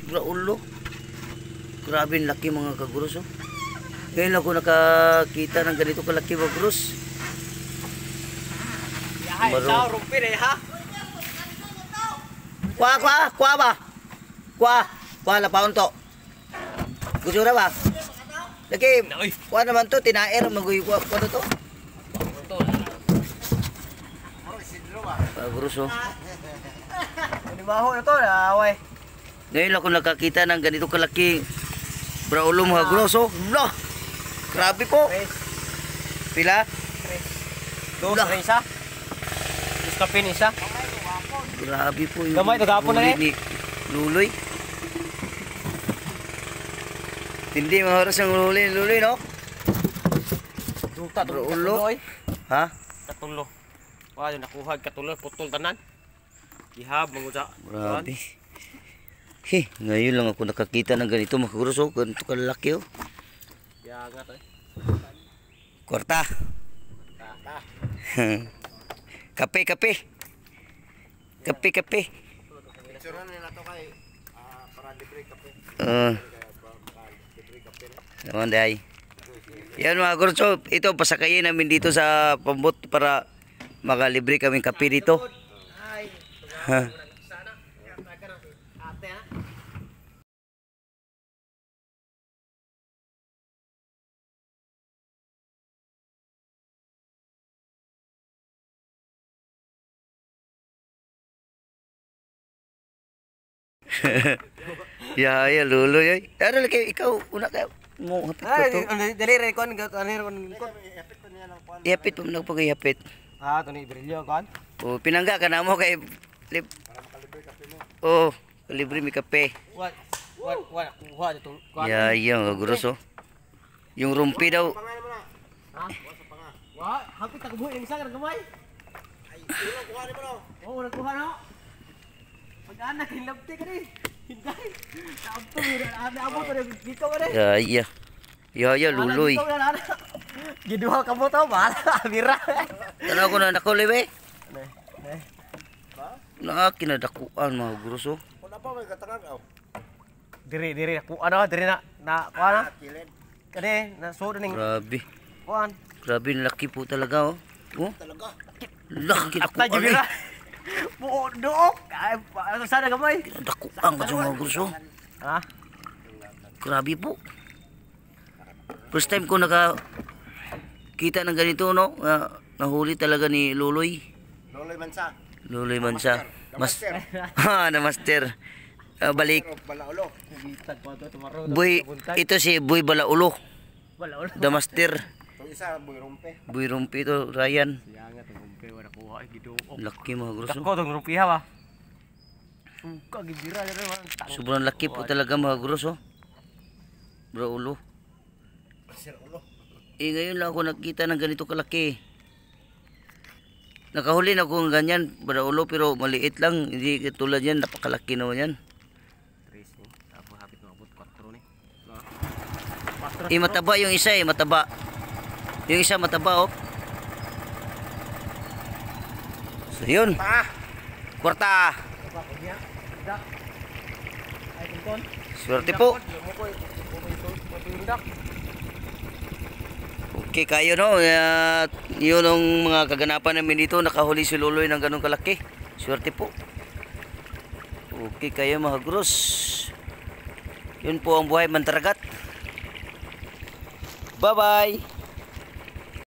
Raulo. Grabe ang laki mga kaguros. Oh. Ngayon ako nakakita ng ganito kalaki mga kaguros. Yahay, sao rumpi na ha? Kuha ba? Kuha la paon to. Gusto na ba? Lagi, kuha naman to, tinaer, maguy kuha to. Kaguros oh. Panibaho na to, away. Ngayon ako nakakita ng ganito kalaki Raulo mga kaguros. Oh. Lah. Grabe po. Pila? 2 isa. Kapin isa. Grabe po yung gamay to gapon na ni Luloy. Hindi maharas ang Luloy no? Duta to ulo. Ha? Katulo. Wa yung nakuha katulo putol tanan. Ihab mangusa. Grabe. Ngayon lang ako nakakita ng ganito mga kaguros. Oh, ganito kalaki oh. Yaga to. Kwarta. Kape. Suran nila to kay para libre kape. Naman day. Yan mga kaguros, ito pasakayin namin dito sa pambot para makalibre kaming kape dito. Ha. Ya Luloy ay. Ano lagi ikaw una kayo mo hapit ko to. Dali re kon kon. Ihapit mo na pag-ihapit. To ni brilyo kon. O pinangga ka na mo kay para makalibre kape mo. Oh, libre mi kape. What kuha dito. Ya kaguros oh. Yung rumpi daw. Ha? Wa, hapit ta kubuhi isa ka gamay. Ay, ulo kuha ni mo no. Oo, nagkuha na. Pag-anak hinlabti ka ni. Hinday. Naabto ana amo pa dito ka ni. Ya Luloy. Giduha ka mo to ba? Bira. Tanaw ko na nakuliw eh. Kinadakuan mga kaguros oh. Wala pa may katangan aw. Diri ku ano diri na kuha na. Kani na so ning. Grabe. Kuan. Grabe laki po talaga oh. Oh. Talaga. Laki At na jibira. Buodok. Ay ano sana gamay. Kinadakuan ka mga kaguros oh. Ha? Grabe po. First time ko nakakita ng ganito no. Nahuli talaga ni Luloy. Luloy Mansa. Na master. Balik. Boy, ito si Boy Balaulo. The master. Isa boy rumpe. Boy rumpi to Ryan. Sianga to rumpe wala kuha gido. Laki mga kaguros. Dako tong rumpi ha ba. Suka gibira dere man. Sobrang laki po talaga mga kaguros oh. Balaulo. Ngayon lang ako nakita ng ganito kalaki. Nakahuli na ako ng ganyan, Balaulo, pero maliit lang. Hindi tulad yan, napakalaki naman yan. Mataba yung isa mataba. Yung isa mataba oh. So yun. Kwarta. Swerte po. Okay kayo no. Yun ang mga kaganapan namin dito. Nakahuli si Luloy ng ganun kalaki. Swerte po. Okay kayo mga kaguros. Yun po ang buhay mantaragat. Bye bye.